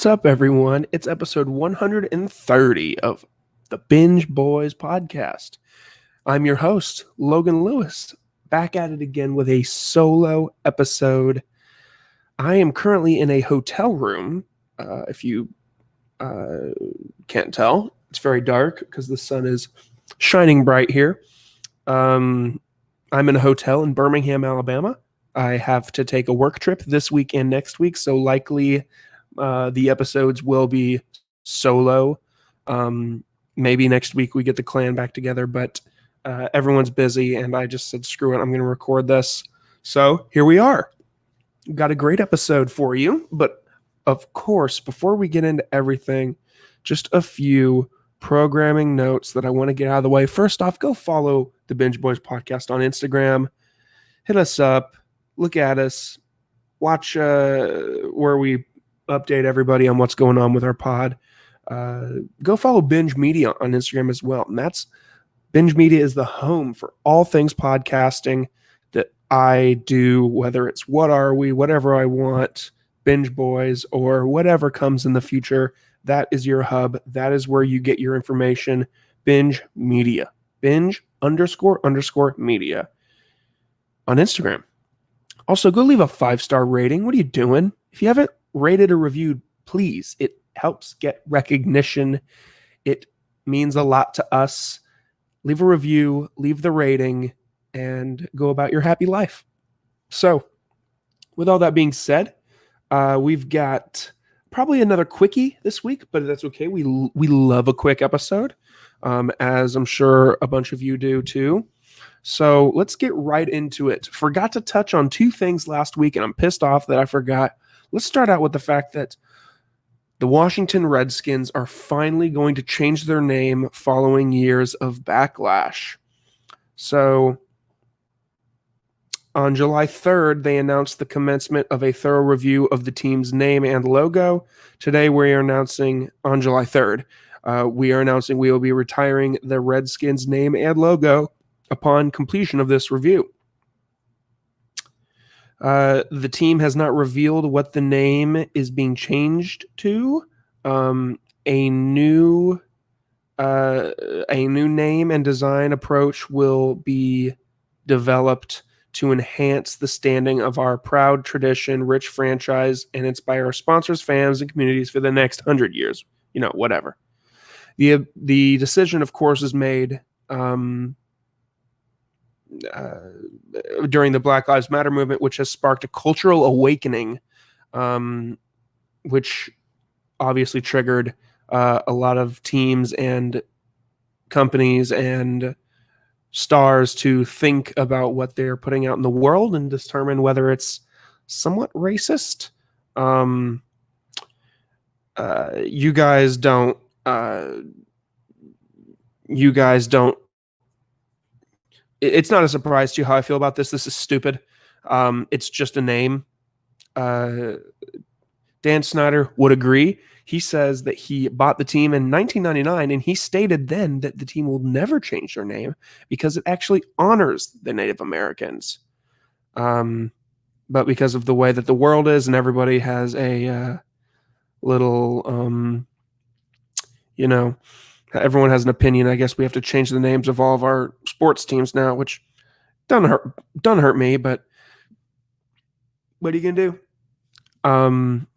What's up, everyone? It's episode 130 of the Binge Boys podcast. I'm your host, Logan Lewis, back at it again with a solo episode. I am currently in a hotel room. If you can't tell, it's very dark because the sun is shining bright here. I'm in a hotel in Birmingham, Alabama. I have to take a work trip this week and next week, so likely the episodes will be solo. Maybe next week we get the clan back together, but everyone's busy, and I just said, screw it, I'm going to record this. So here we are. We've got a great episode for you, but of course, before we get into everything, just a few programming notes that I want to get out of the way. First off, go follow the Binge Boys podcast on Instagram. Hit us up, look at us, watch where we update everybody on what's going on with our pod. Go follow Binge Media on Instagram as well. And that's Binge Media is the home for all things podcasting that I do, whether it's What Are We, Whatever I Want, Binge Boys, or whatever comes in the future. That is your hub. That is where you get your information. Binge Media. Binge__media on Instagram. Also, go leave a 5-star rating. What are you doing? If you haven't rated or reviewed, please. It helps get recognition. It means a lot to us. Leave a review, leave the rating, and go about your happy life. So, with all that being said, we've got probably another quickie this week, but that's okay. We love a quick episode, as I'm sure a bunch of you do too. So let's get right into it. Forgot to touch on two things last week, and I'm pissed off that I forgot. Let's start out with the fact that the Washington Redskins are finally going to change their name following years of backlash. So on July 3rd, they announced the commencement of a thorough review of the team's name and logo. Today, we are announcing, on July 3rd, we will be retiring the Redskins name and logo upon completion of this review. The team has not revealed what the name is being changed to. A new name and design approach will be developed to enhance the standing of our proud tradition, rich franchise, and inspire our sponsors, fans, and communities for the next 100 years. You know, whatever. The decision, of course, is made during the Black Lives Matter movement, which has sparked a cultural awakening, which obviously triggered a lot of teams and companies and stars to think about what they're putting out in the world and determine whether it's somewhat racist. You guys don't. It's not a surprise to you how I feel about this. This is stupid. It's just a name. Dan Snyder would agree. He says that he bought the team in 1999, and he stated then that the team will never change their name because it actually honors the Native Americans. But because of the way that the world is and everybody has a little, everyone has an opinion. I guess we have to change the names of all of our sports teams now, which doesn't hurt me, but what are you gonna do?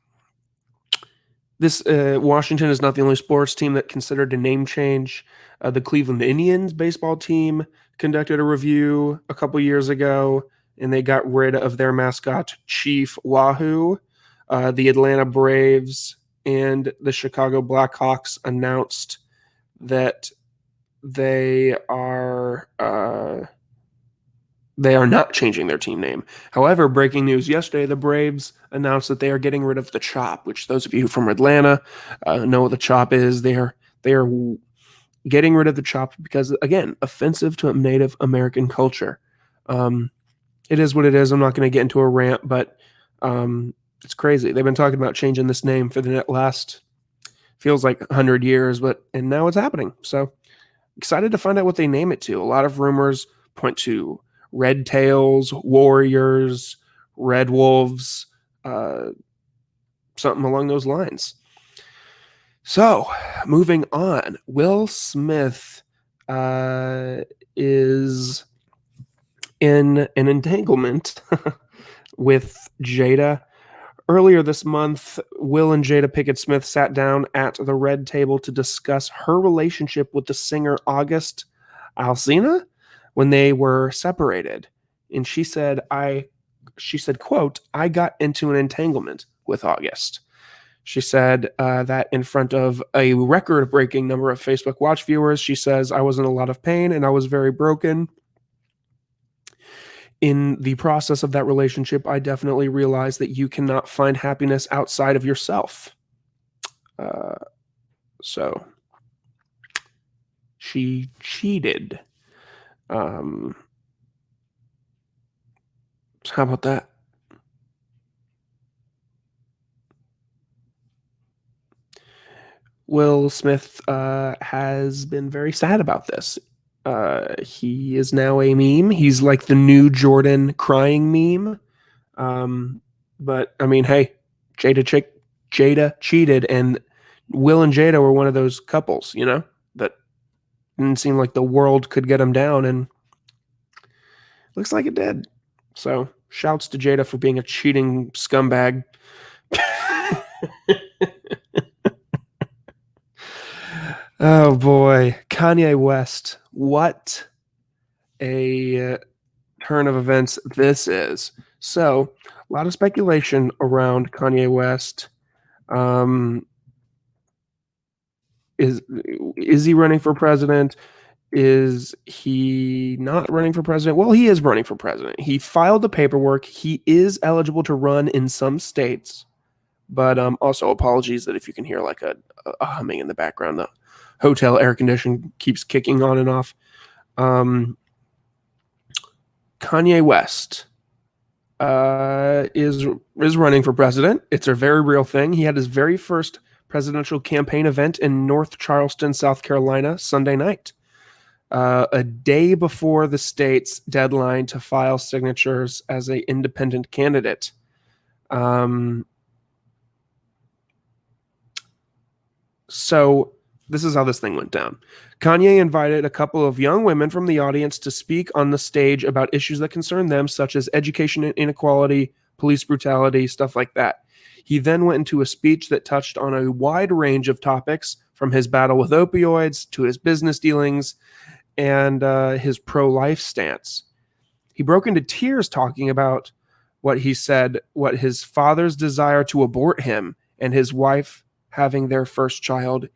This Washington is not the only sports team that considered a name change. The Cleveland Indians baseball team conducted a review a couple years ago, and they got rid of their mascot, Chief Wahoo. The Atlanta Braves and the Chicago Blackhawks announced that they are not changing their team name. However, breaking news yesterday, the Braves announced that they are getting rid of the chop, which those of you from Atlanta know what the chop is. They are getting rid of the chop because, again, offensive to Native American culture. It is what it is. I'm not going to get into a rant, but it's crazy. They've been talking about changing this name for the last, feels like 100 years, and now it's happening. So excited to find out what they name it to. A lot of rumors point to Red Tails, Warriors, Red Wolves, something along those lines. So, moving on, Will Smith is in an entanglement with Jada. Earlier this month, Will and Jada Pinkett Smith sat down at the red table to discuss her relationship with the singer August Alsina when they were separated. And she said, quote, I got into an entanglement with August. She said that in front of a record-breaking number of Facebook Watch viewers. She says, I was in a lot of pain and I was very broken. In the process of that relationship, I definitely realized that you cannot find happiness outside of yourself. So she cheated. How about that? Will Smith has been very sad about this. He is now a meme. He's like the new Jordan crying meme. But I mean, hey, Jada cheated, and Will and Jada were one of those couples, that didn't seem like the world could get them down, and looks like it did. So, shouts to Jada for being a cheating scumbag. Oh boy, Kanye West. What a turn of events this is. So, a lot of speculation around Kanye West. Is he running for president? Is he not running for president? Well, he is running for president. He filed the paperwork. He is eligible to run in some states. But also apologies that if you can hear like a humming in the background, the hotel air condition keeps kicking on and off. Kanye West is running for president. It's a very real thing. He had his very first presidential campaign event in North Charleston, South Carolina, Sunday night, a day before the state's deadline to file signatures as an independent candidate. So this is how this thing went down. Kanye invited a couple of young women from the audience to speak on the stage about issues that concern them, such as education and inequality, police brutality, stuff like that. He then went into a speech that touched on a wide range of topics, from his battle with opioids to his business dealings and his pro-life stance. He broke into tears talking about what he said, what his father's desire to abort him and his wife having their first child,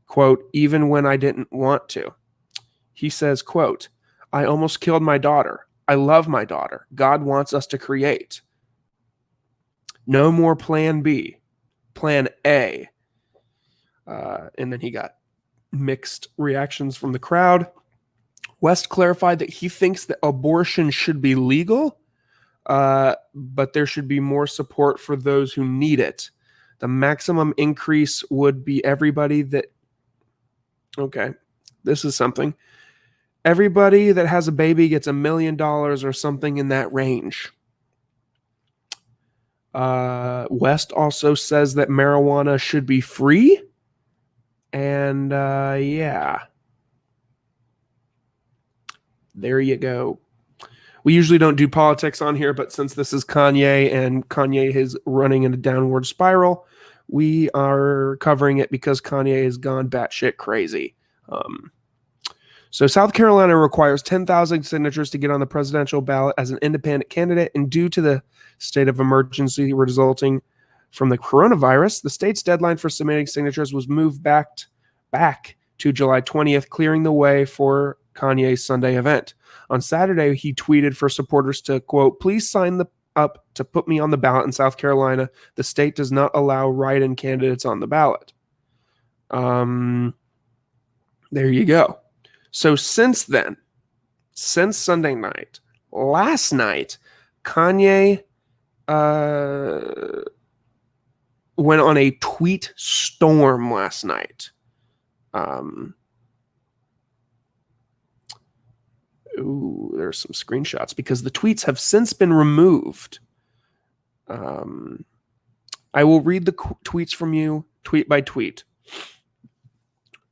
quote, even when I didn't want to. He says, quote, I almost killed my daughter. I love my daughter. God wants us to create. No more plan B, plan A. And then he got mixed reactions from the crowd. West clarified that he thinks that abortion should be legal, but there should be more support for those who need it. The maximum increase would be everybody that, okay, this is something. Everybody that has a baby gets $1 million or something in that range. West also says that marijuana should be free. And yeah, there you go. We usually don't do politics on here, but since this is Kanye and Kanye is running in a downward spiral, we are covering it because Kanye has gone batshit crazy. So South Carolina requires 10,000 signatures to get on the presidential ballot as an independent candidate, and due to the state of emergency resulting from the coronavirus, the state's deadline for submitting signatures was moved back to July 20th, clearing the way for Kanye's Sunday event. On Saturday, he tweeted for supporters to, quote, please sign up to put me on the ballot in South Carolina. The state does not allow write-in candidates on the ballot. There you go. So since then, since Sunday night, last night, Kanye went on a tweet storm last night. There's some screenshots because the tweets have since been removed. I will read the tweets from you, tweet by tweet.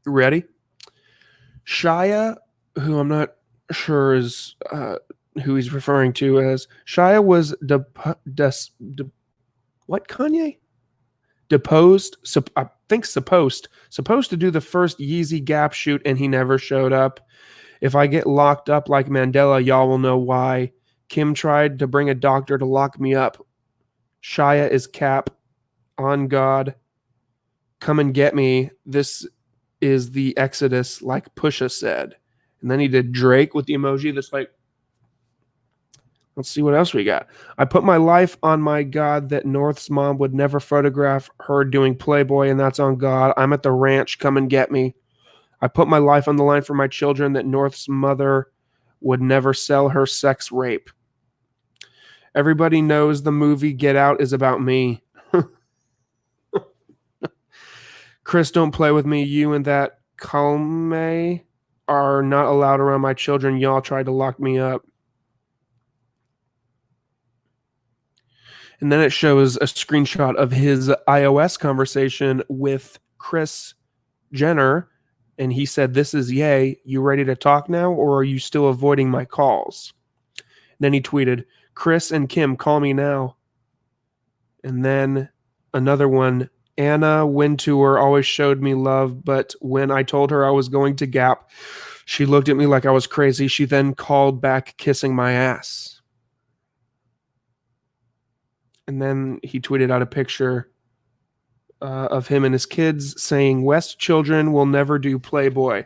Ready? Shia, who I'm not sure is who he's referring to as, Shia was what Kanye? Deposed, I think supposed to do the first Yeezy Gap shoot, and he never showed up. If I get locked up like Mandela, y'all will know why. Kim tried to bring a doctor to lock me up. Shia is cap. On God. Come and get me. This is the Exodus, like Pusha said. And then he did Drake with the emoji that's like, let's see what else we got. I put my life on my God that North's mom would never photograph her doing Playboy, and that's on God. I'm at the ranch. Come and get me. I put my life on the line for my children that North's mother would never sell her sex rape. Everybody knows the movie Get Out is about me. Chris, don't play with me. You and that Kanye are not allowed around my children. Y'all tried to lock me up. And then it shows a screenshot of his iOS conversation with Kris Jenner. And he said, this is Ye. You ready to talk now, or are you still avoiding my calls? And then he tweeted, Chris and Kim, call me now. And then another one, Anna Wintour always showed me love, but when I told her I was going to Gap, she looked at me like I was crazy. She then called back kissing my ass. And then he tweeted out a picture of him and his kids saying, West children will never do Playboy.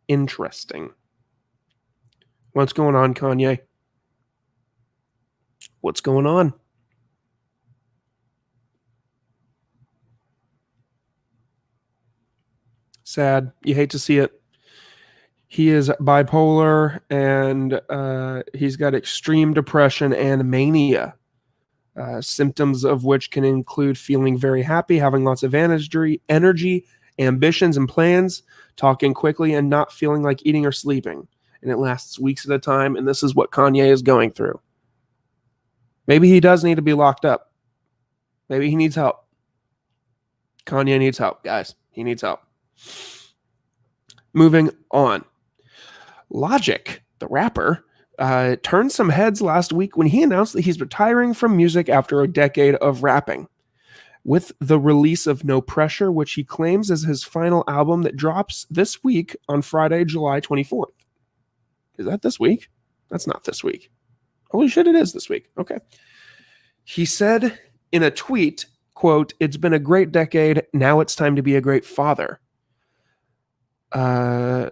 Interesting. What's going on, Kanye? What's going on? Sad. You hate to see it. He is bipolar, and he's got extreme depression and mania, symptoms of which can include feeling very happy, having lots of energy, ambitions and plans, talking quickly, and not feeling like eating or sleeping. And it lasts weeks at a time, and this is what Kanye is going through. Maybe he does need to be locked up. Maybe he needs help. Kanye needs help, guys. He needs help. Moving on. Logic, the rapper, turned some heads last week when he announced that he's retiring from music after a decade of rapping. With the release of No Pressure, which he claims is his final album that drops this week on Friday, July 24th. Is that this week? That's not this week. Holy shit, it is this week. Okay. He said in a tweet, quote, "It's been a great decade. Now it's time to be a great father."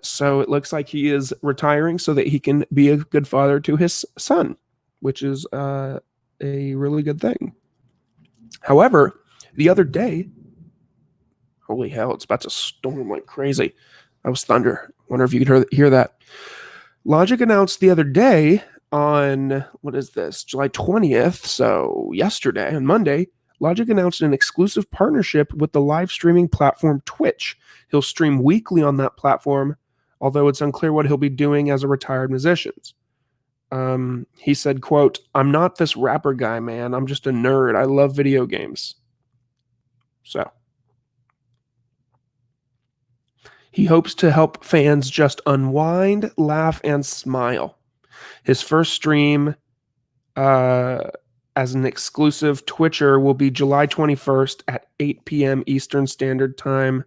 So it looks like he is retiring so that he can be a good father to his son, which is a really good thing. However, the other day, holy hell, it's about to storm like crazy. That was thunder. Wonder if you could hear that. Logic announced the other day on, what is this, July 20th, so yesterday, on Monday, Logic announced an exclusive partnership with the live streaming platform Twitch. He'll stream weekly on that platform, although it's unclear what he'll be doing as a retired musician. He said, quote, "I'm not this rapper guy, man. I'm just a nerd. I love video games." So he hopes to help fans just unwind, laugh, and smile. His first stream as an exclusive Twitcher will be July 21st at 8 p.m. Eastern Standard Time.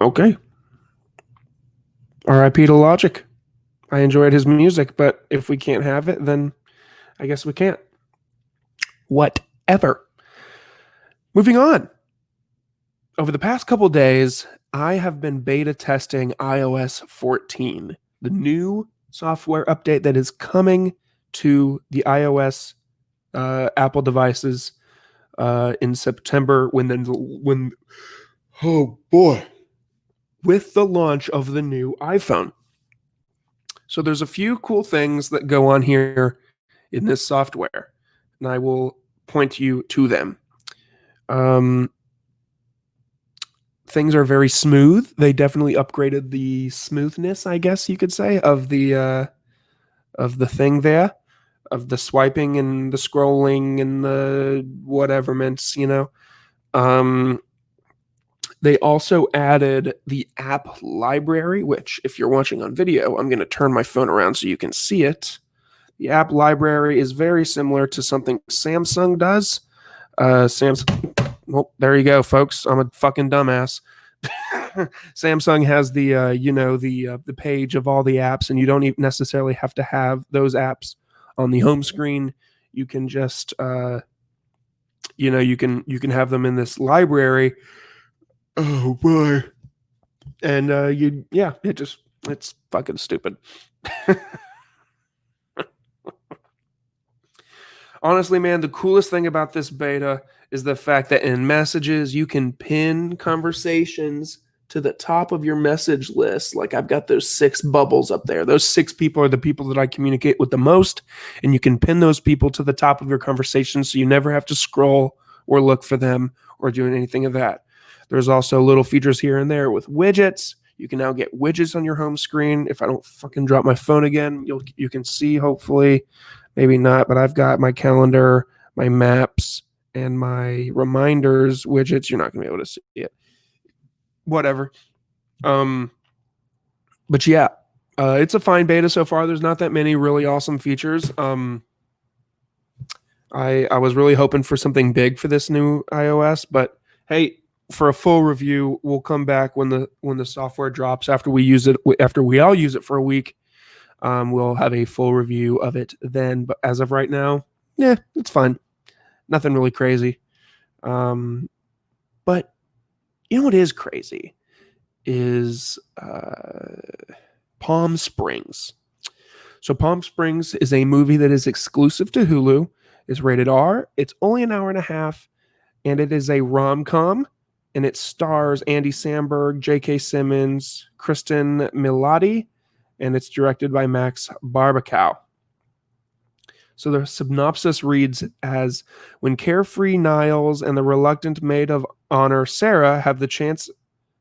Okay. R.I.P. to Logic. I enjoyed his music, but if we can't have it, then I guess we can't. Whatever. Moving on. Over the past couple days, I have been beta testing iOS 14, the new software update that is coming to the iOS Apple devices in September with the launch of the new iPhone. So there's a few cool things that go on here in this software, and I will point you to them. Things are very smooth. They definitely upgraded the smoothness, I guess you could say, of the thing there. the swiping and the scrolling and the whateverments, you know. They also added the app library, which if you're watching on video, I'm going to turn my phone around so you can see it. The app library is very similar to something Samsung does. Samsung, well, there you go, folks. I'm a fucking dumbass. Samsung has the the page of all the apps, and you don't even necessarily have to have those apps on the home screen. You can just you can have them in this library. Oh boy. And it's fucking stupid. Honestly, man, the coolest thing about this beta is the fact that in messages you can pin conversations to the top of your message list. Like I've got those 6 bubbles up there. Those 6 people are the people that I communicate with the most, and you can pin those people to the top of your conversation so you never have to scroll or look for them or do anything of that. There's also little features here and there with widgets. You can now get widgets on your home screen. If I don't fucking drop my phone again, you can see, hopefully, maybe not, but I've got my calendar, my maps, and my reminders widgets. You're not going to be able to see it. Whatever. But yeah, it's a fine beta so far. There's not that many really awesome features. I was really hoping for something big for this new iOS, but hey, for a full review, we'll come back when the software drops after we use it. After we all use it for a week, we'll have a full review of it then. But as of right now, yeah, it's fine. Nothing really crazy. But you know what is crazy is Palm Springs. So Palm Springs is a movie that is exclusive to Hulu. It's rated R. It's only an hour and a half, and it is a rom-com. And it stars Andy Samberg, J.K. Simmons, Kristen Milioti, and it's directed by Max Barbakow. So the synopsis reads as, when carefree Niles and the reluctant maid of honor Sarah have a chance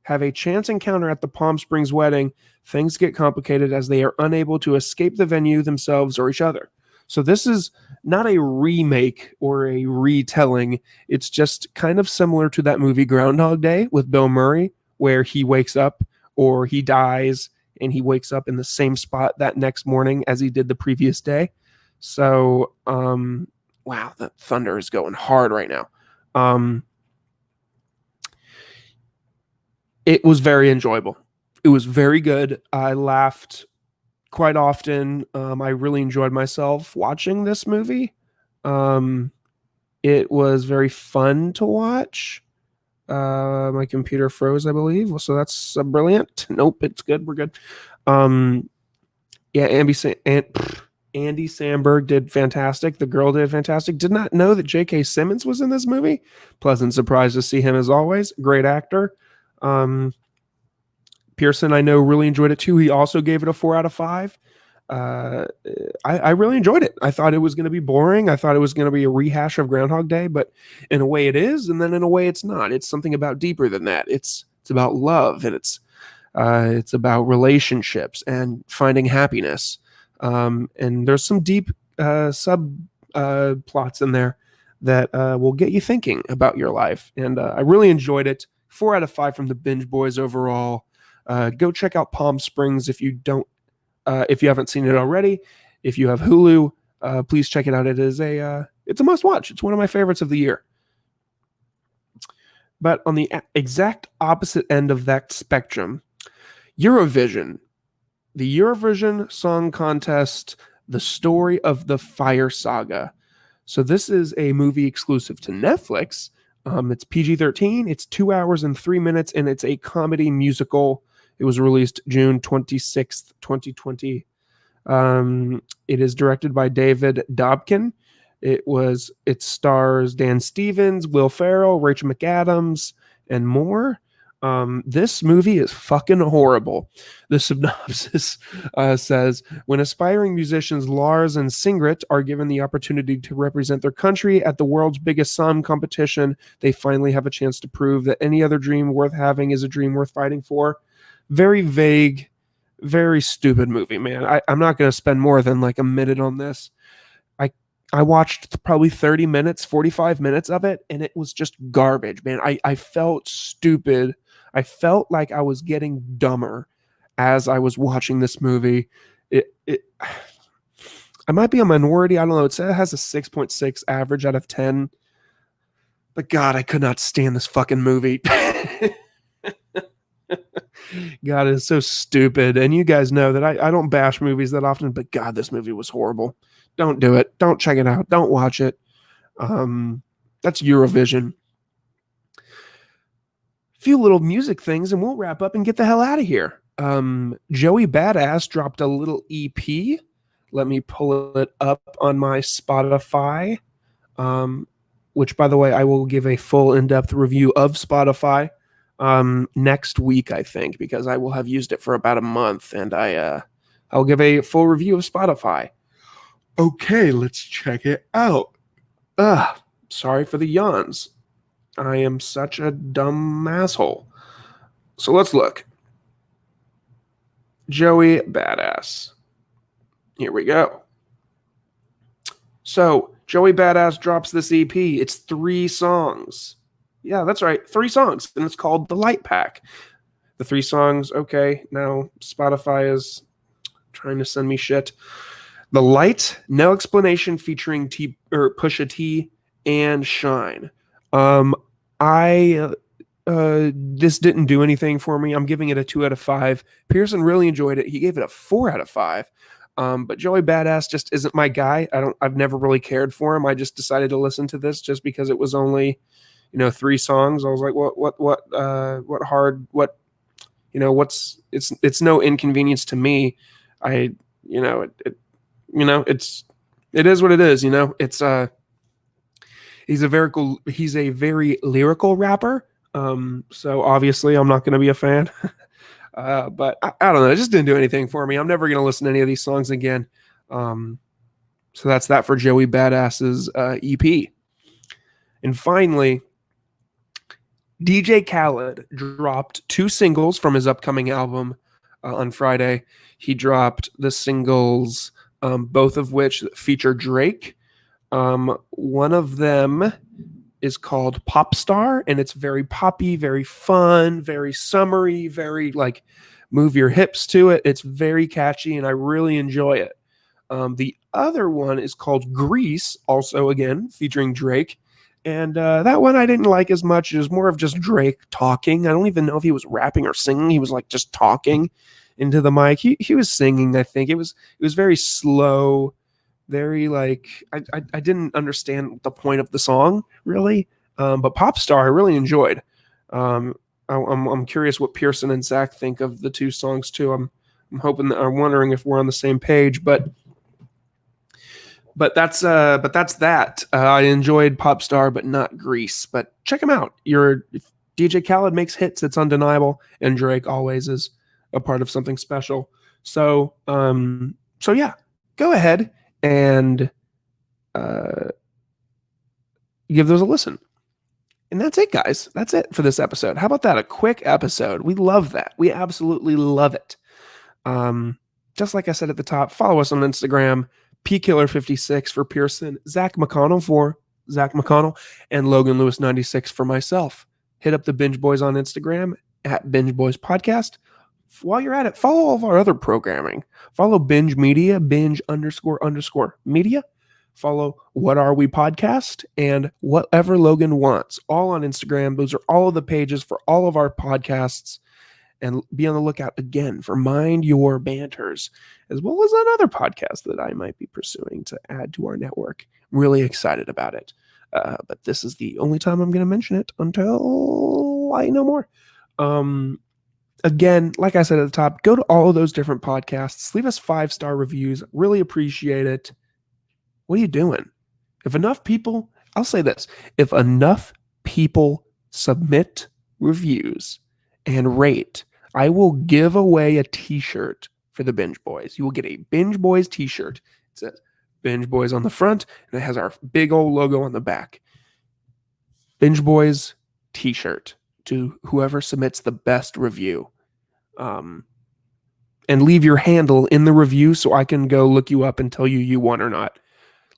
encounter at the Palm Springs wedding, things get complicated as they are unable to escape the venue themselves or each other. So this is not a remake or a retelling. It's just kind of similar to that movie Groundhog Day with Bill Murray, where he wakes up or he dies and he wakes up in the same spot that next morning as he did the previous day. So, wow, the thunder is going hard right now. It was very enjoyable. It was very good. I laughed quite often. I really enjoyed myself watching this movie. It was very fun to watch. My computer froze, I believe. So that's brilliant. Nope, it's good. We're good. Yeah, Andy Samberg did fantastic. The girl did fantastic. Did not know that J.K. Simmons was in this movie. Pleasant surprise to see him as always. Great actor. Pearson, I know, really enjoyed it too. He also gave it a 4 out of 5. I really enjoyed it. I thought it was going to be boring. I thought it was going to be a rehash of Groundhog Day, but in a way it is, and then in a way it's not. It's something about deeper than that. It's about love, and it's about relationships and finding happiness. And there's some deep plots in there that will get you thinking about your life. And I really enjoyed it. 4 out of 5 from the Binge Boys overall. Go check out Palm Springs if you haven't seen it already. If you have Hulu, please check it out. It's a must watch. It's one of my favorites of the year. But on the exact opposite end of that spectrum, Eurovision, the Eurovision Song Contest, the story of the Fire Saga. So this is a movie exclusive to Netflix. It's PG-13. It's 2 hours and 3 minutes, and it's a comedy musical. It was released June 26th, 2020. It is directed by David Dobkin. It stars Dan Stevens, Will Ferrell, Rachel McAdams, and more. This movie is fucking horrible. The synopsis says, when aspiring musicians Lars and Singrit are given the opportunity to represent their country at the world's biggest song competition, they finally have a chance to prove that any other dream worth having is a dream worth fighting for. Very vague, very stupid movie, man. I'm not going to spend more than like a minute on this. I I watched probably 30 minutes, 45 minutes of it, and it was just garbage, man. I felt stupid. I felt like I was getting dumber as I was watching this movie. It I might be a minority. I don't know. It has a 6.6 average out of 10. But God, I could not stand this fucking movie. God, it's so stupid. And you guys know that I don't bash movies that often, but God, this movie was horrible. Don't do it. Don't check it out. Don't watch it. That's Eurovision. A few little music things, and we'll wrap up and get the hell out of here. Joey Badass dropped a little EP. Let me pull it up on my Spotify. Which, by the way, I will give a full in-depth review of Spotify next week, I think, because I will have used it for about a month, and I'll give a full review of Spotify. Okay, let's check it out. Sorry for the yawns. I am such a dumb asshole. So let's look. Joey Badass. Here we go. So Joey Badass drops this EP. It's 3 songs. Yeah, that's right. 3 songs. And it's called The Light Pack. The 3 songs. Okay, now Spotify is trying to send me shit. The Light, No Explanation, featuring Pusha T and Shine. This didn't do anything for me. I'm giving it a 2 out of 5. Pearson really enjoyed it. He gave it a 4 out of 5. But Joey Badass just isn't my guy. I've never really cared for him. I just decided to listen to this just because it was only, 3 songs. I was like, it's no inconvenience to me. It is what it is, It's he's a very lyrical rapper. So obviously I'm not going to be a fan. But I don't know. It just didn't do anything for me. I'm never going to listen to any of these songs again. So that's that for Joey Badass's EP. And finally, DJ Khaled dropped 2 singles from his upcoming album on Friday. He dropped the singles, both of which feature Drake. One of them is called Pop Star, and it's very poppy, very fun, very summery, very like move your hips to it. It's very catchy, and I really enjoy it. The other one is called Grease, also again featuring Drake, and that one I didn't like as much. It was more of just Drake talking. I don't even know if he was rapping or singing. He was like just talking into the mic. He was singing, I think. It was very slow. Very like I didn't understand the point of the song really, but Pop Star I really enjoyed. I'm curious what Pearson and Zach think of the 2 songs too. I'm wondering if we're on the same page, but that's that. I enjoyed Pop Star, but not Grease. But check him out. If DJ Khaled makes hits, it's undeniable, and Drake always is a part of something special. So yeah, go ahead and give those a listen. And that's it, guys. That's it for this episode. How about that? A quick episode. We love that. We absolutely love it. Just like I said at the top, follow us on Instagram, pkiller56 for Pearson, Zach McConnell for Zach McConnell, and Logan Lewis 96 for myself. Hit up the Binge Boys on Instagram at Binge Boys Podcast. While you're at it, follow all of our other programming. Follow Binge Media, Binge__media. Follow What Are We Podcast and Whatever Logan Wants. All on Instagram. Those are all of the pages for all of our podcasts. And be on the lookout again for Mind Your Banters, as well as another podcast that I might be pursuing to add to our network. I'm really excited about it. But this is the only time I'm going to mention it until I know more. Again, like I said at the top, go to all of those different podcasts. Leave us 5-star reviews. Really appreciate it. What are you doing? If enough people, I'll say this, if enough people submit reviews and rate, I will give away a t-shirt for the Binge Boys. You will get a Binge Boys t-shirt. It says Binge Boys on the front, and it has our big old logo on the back. Binge Boys t-shirt to whoever submits the best review. And leave your handle in the review so I can go look you up and tell you won or not.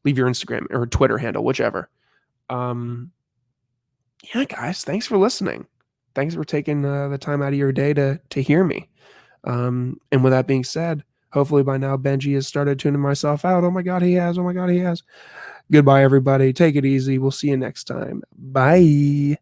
leave your Instagram or Twitter handle, whichever. Yeah, guys, thanks for listening. Thanks for taking the time out of your day to hear me. And with that being said, hopefully by now Benji has started tuning myself out. Oh my God, he has. Oh my God, he has. Goodbye, everybody. Take it easy. We'll see you next time. Bye.